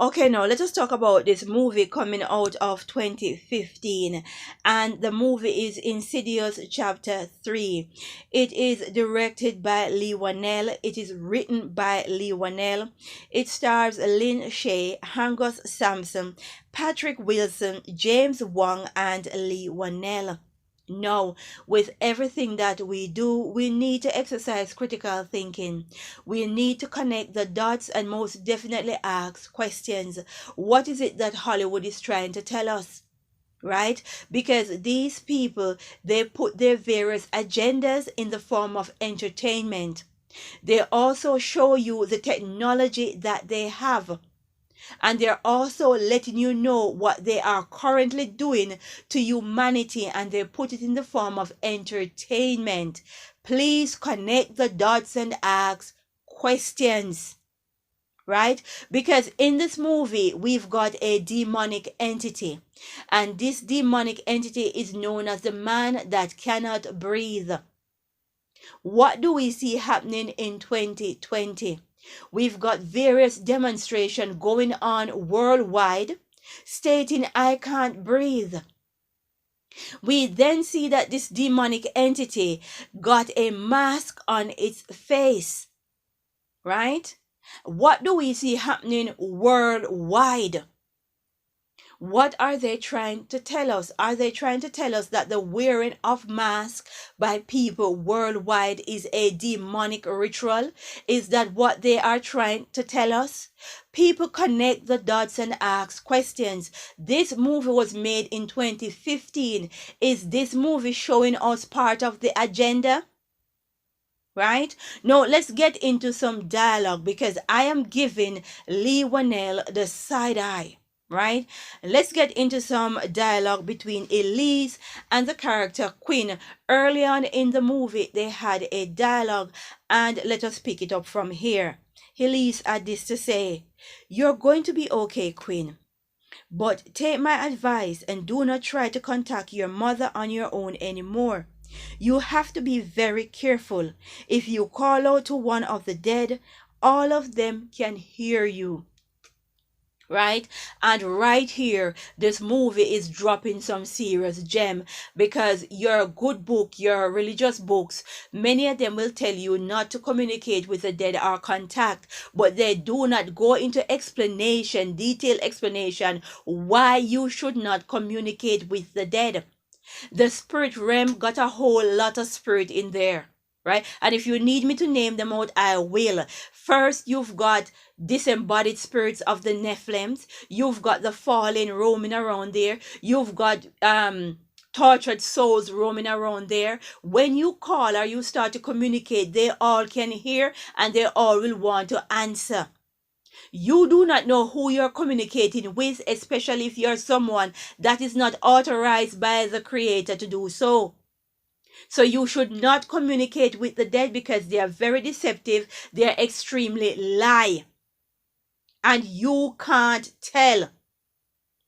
Okay, now let us talk about this movie coming out of 2015, and the movie is Insidious Chapter 3. It is directed by Lee Wanell. It is written by Lee Wanell. It stars Lin Shay, Angus Sampson, Patrick Wilson, James Wong, and Lee Wanell. No, with everything that we do, we need to exercise critical thinking. We need to connect the dots and most definitely ask questions. What is it that Hollywood is trying to tell us? Right? Because these people, they put their various agendas in the form of entertainment. They also show you the technology that they have, and they're also letting you know what they are currently doing to humanity, and they put it in the form of entertainment. Please connect the dots and ask questions, right? Because in this movie we've got a demonic entity, and this demonic entity is known as the man that cannot breathe. What do we see happening in 2020? We've got various demonstrations going on worldwide stating, I can't breathe. We then see that this demonic entity got a mask on its face, right? What do we see happening worldwide? What are they trying to tell us? Are they trying to tell us that the wearing of masks by people worldwide is a demonic ritual? Is that what they are trying to tell us? People connect the dots and ask questions. This movie was made in 2015. Is this movie showing us part of the agenda? Right? Now let's get into some dialogue, because I am giving Lee Wanell the side eye. Right? Let's get into some dialogue between Elise and the character Quinn. Early on in the movie, they had a dialogue, and let us pick it up from here. Elise had this to say: "You're going to be okay, Quinn. But take my advice and do not try to contact your mother on your own anymore. You have to be very careful. If you call out to one of the dead, all of them can hear you." Right? And right here, this movie is dropping some serious gem, because your good book, your religious books, many of them will tell you not to communicate with the dead or contact, but they do not go into explanation, detailed explanation, why you should not communicate with the dead. The spirit realm got a whole lot of spirit in there, right? And if you need me to name them out, I will. First, you've got disembodied spirits of the Nephilims. You've got the fallen roaming around there. You've got tortured souls roaming around there. When you call or you start to communicate, they all can hear and they all will want to answer. You do not know who you're communicating with, especially if you're someone that is not authorized by the Creator to do so. So you should not communicate with the dead, because they are very deceptive. They are extremely lie. And you can't tell.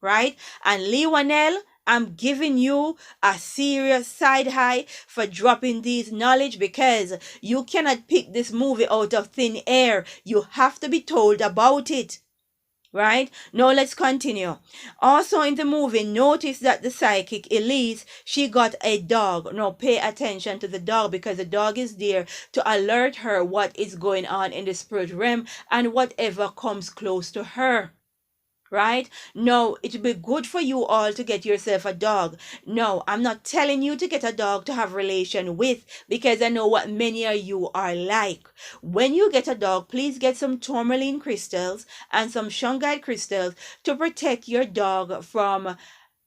Right? And Lee Wanell, I'm giving you a serious side eye for dropping these knowledge, because you cannot pick this movie out of thin air. You have to be told about it. Right? Now let's continue. Also in the movie, notice that the psychic Elise, she got a dog. Now pay attention to the dog, because the dog is there to alert her what is going on in the spirit realm and whatever comes close to her. Right? No, it would be good for you all to get yourself a dog. No, I'm not telling you to get a dog to have relation with, because I know what many of you are like. When you get a dog, please get some tourmaline crystals and some shungite crystals to protect your dog from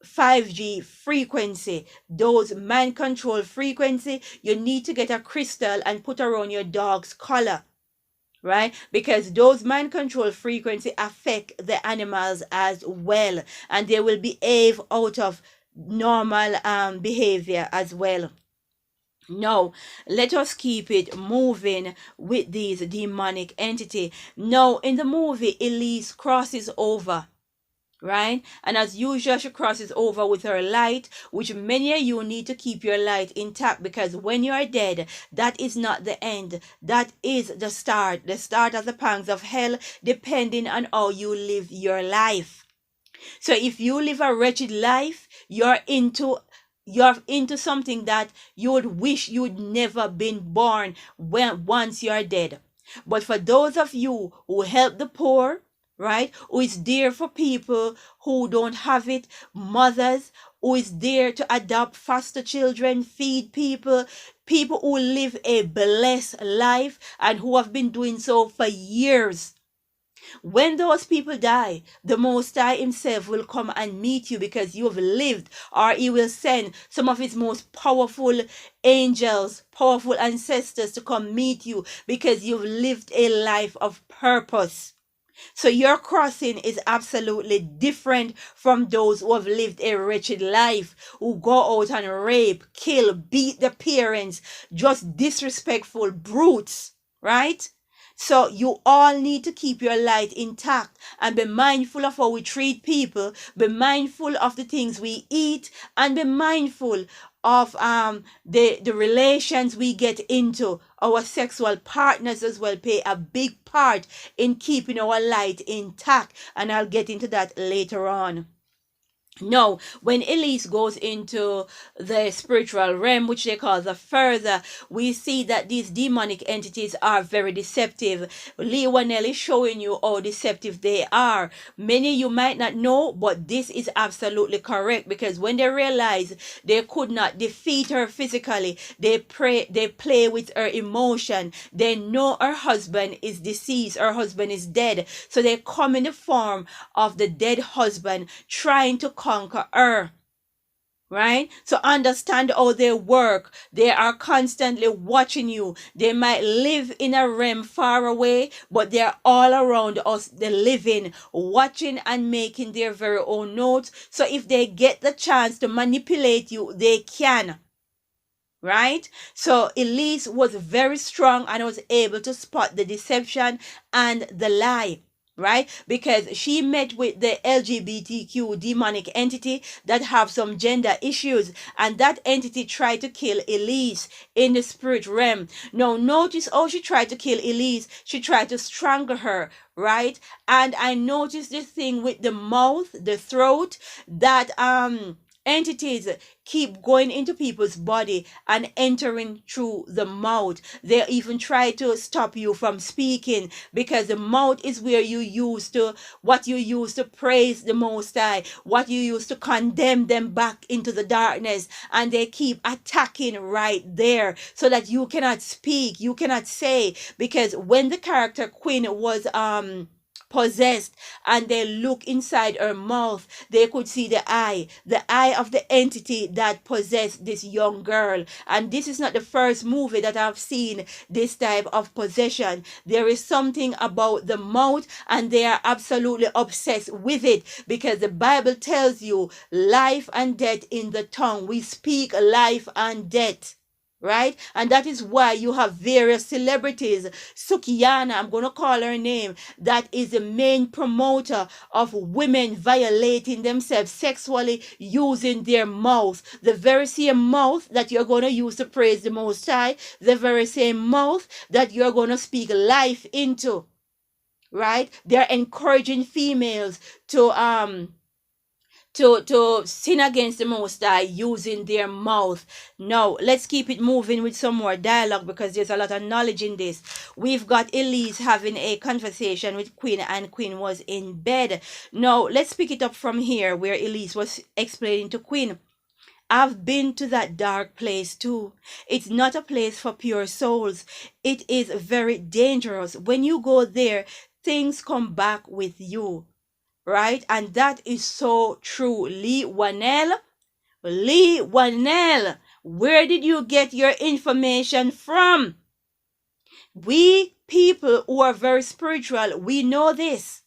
5G frequency, those mind control frequency. You need to get a crystal and put around your dog's collar. Right? Because those mind control frequency affect the animals as well, and they will behave out of normal behavior as well. Now, let us keep it moving with these demonic entity. Now, in the movie, Elise crosses over. right? And as usual, she crosses over with her light, which many of you need to keep your light intact, because when you are dead, that is not the end. That is the start of the pangs of hell, depending on how you live your life. So if you live a wretched life, you're into something that you would wish you'd never been born when once you're dead. But for those of you who help the poor, right, who is there for people who don't have it, mothers who is there to adopt foster children, feed people, people who live a blessed life and who have been doing so for years, when those people die, the Most High Himself will come and meet you because you have lived, or He will send some of His most powerful angels, powerful ancestors to come meet you because you've lived a life of purpose. So your crossing is absolutely different from those who have lived a wretched life, who go out and rape, kill, beat their parents, just disrespectful brutes, right? So you all need to keep your light intact and be mindful of how we treat people, be mindful of the things we eat, and be mindful of the relations we get into. Our sexual partners as well play a big part in keeping our light intact, and I'll get into that later on. Now, when Elise goes into the spiritual realm, which they call the further, we see that these demonic entities are very deceptive. Lee Wanell is showing you how deceptive they are. Many you might not know, but this is absolutely correct, because when they realize they could not defeat her physically, they play with her emotion. They know her husband is deceased, her husband is dead, so they come in the form of the dead husband, trying to conquer her, right? So understand how they work. They are constantly watching you. They might live in a realm far away, but they're all around us, the living, watching and making their very own notes. So if they get the chance to manipulate you, they can. Right? So Elise was very strong and was able to spot the deception and the lie. Right? Because she met with the LGBTQ demonic entity that have some gender issues, and that entity tried to kill Elise in the spirit realm. Now notice how she tried to kill Elise. She tried to strangle her, right? And I noticed this thing with the mouth, the throat, that entities keep going into people's body and entering through the mouth. They even try to stop you from speaking, because the mouth is where you use to, what you use to praise the Most High, what you use to condemn them back into the darkness, and they keep attacking right there so that you cannot speak, you cannot say. Because when the character Queen was possessed and they look inside her mouth, they could see the eye of the entity that possessed this young girl. And this is not the first movie that I've seen this type of possession. There is something about the mouth, and they are absolutely obsessed with it, because the Bible tells you life and death in the tongue. We speak life and death. Right? And that is why you have various celebrities. Sukiyana, I'm going to call her name, that is the main promoter of women violating themselves sexually using their mouth. The very same mouth that you're going to use to praise the Most High, the very same mouth that you're going to speak life into. Right? They're encouraging females to sin against the Most High using their mouth. Now, let's keep it moving with some more dialogue, because there's a lot of knowledge in this. We've got Elise having a conversation with Queen, and Queen was in bed. Now, let's pick it up from here, where Elise was explaining to Queen. I've been to that dark place too. It's not a place for pure souls. It is very dangerous. When you go there, things come back with you. Right? And that is so true. Lee Wanell, where did you get your information from? We people who are very spiritual, we know this.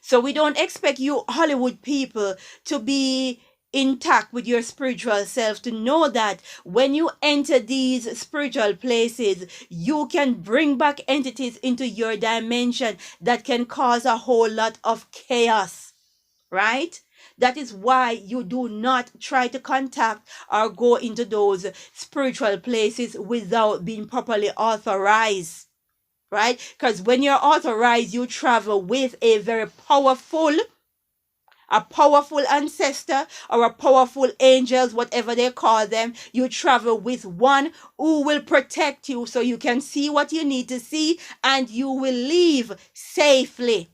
So we don't expect you Hollywood people to be intact with your spiritual self, to know that when you enter these spiritual places, you can bring back entities into your dimension that can cause a whole lot of chaos. right? That is why you do not try to contact or go into those spiritual places without being properly authorized, right? Because when you're authorized, you travel with a powerful ancestor or a powerful angels, whatever they call them. You travel with one who will protect you so you can see what you need to see and you will leave safely.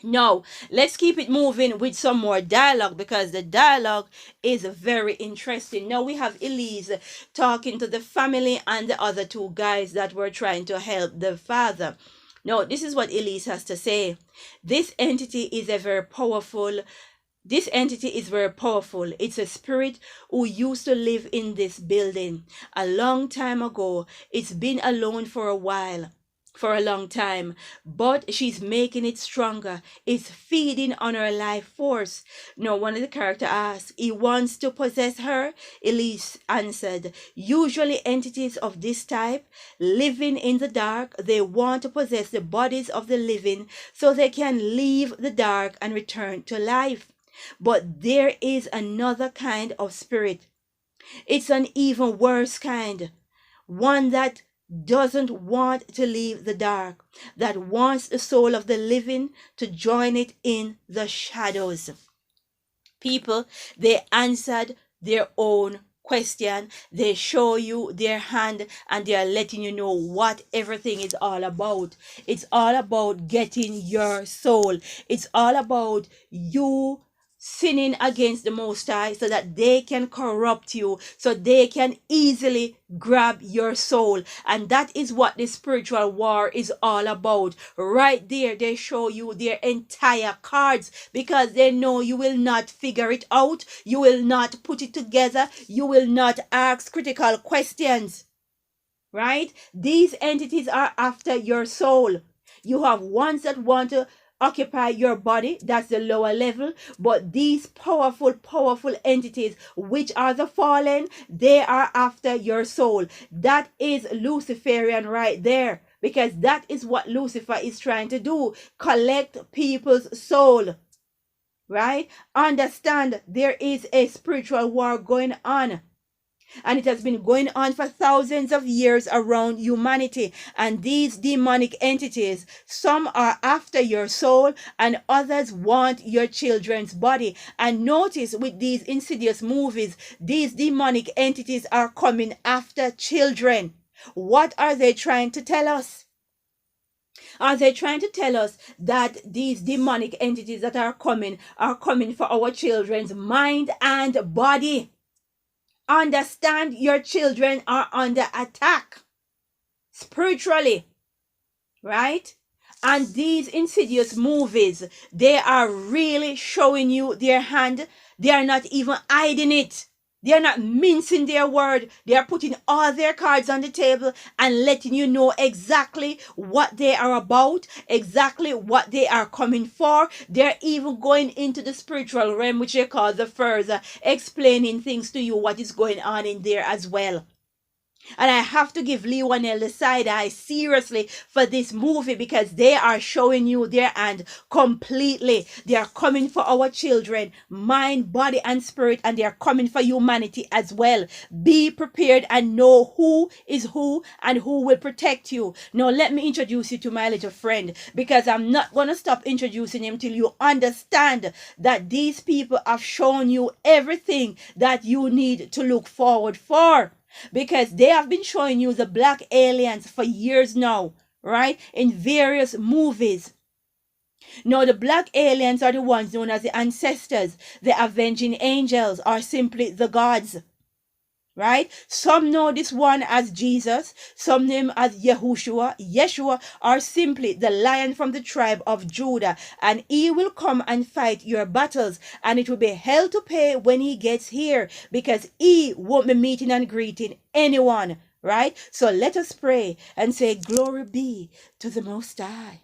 Now, let's keep it moving with some more dialogue because the dialogue is very interesting. Now we have Elise talking to the family and the other two guys that were trying to help the father. Now, this is what Elise has to say. This entity is a very powerful this entity is very powerful. It's a spirit who used to live in this building a long time ago. It's been alone for a while, for a long time, but she's making it stronger. It's feeding on her life force. Now, one of the characters asked, he wants to possess her? Elise answered, usually entities of this type, living in the dark, they want to possess the bodies of the living so they can leave the dark and return to life. But there is another kind of spirit. It's an even worse kind. One that doesn't want to leave the dark, that wants the soul of the living to join it in the shadows. People, they answered their own question. They show you their hand and they are letting you know what everything is all about. It's all about getting your soul. It's all about you sinning against the Most High so that they can corrupt you, so they can easily grab your soul. And that is what the spiritual war is all about. Right there, they show you their entire cards because they know you will not figure it out. You will not put it together. You will not ask critical questions. Right? These entities are after your soul. You have ones that want to occupy your body, that's the lower level, but these powerful entities, which are the fallen, they are after your soul. That is Luciferian right there, because that is what Lucifer is trying to do, collect people's soul. Right? Understand, there is a spiritual war going on. And it has been going on for thousands of years around humanity. And these demonic entities, some are after your soul and others want your children's body. And notice with these Insidious movies, these demonic entities are coming after children. What are they trying to tell us? Are they trying to tell us that these demonic entities that are coming for our children's mind and body? Understand, your children are under attack spiritually, right? And these Insidious movies, they are really showing you their hand. They are not even hiding it. They are not mincing their word. They are putting all their cards on the table and letting you know exactly what they are about, exactly what they are coming for. They're even going into the spiritual realm, which they call the further, explaining things to you, what is going on in there as well. And I have to give Lee Wanell the side eye seriously for this movie because they are showing you their hand completely. They are coming for our children, mind, body, and spirit, and they are coming for humanity as well. Be prepared and know who is who and who will protect you. Now, let me introduce you to my little friend because I'm not going to stop introducing him till you understand that these people have shown you everything that you need to look forward for. Because they have been showing you the black aliens for years now, right? In various movies. Now, the black aliens are the ones known as the ancestors, the avenging angels, or simply the gods. Right? Some know this one as Jesus, some name him as Yeshua, or simply the lion from the tribe of Judah. And he will come and fight your battles. And it will be hell to pay when he gets here, because he won't be meeting and greeting anyone. Right? So let us pray and say, glory be to the Most High.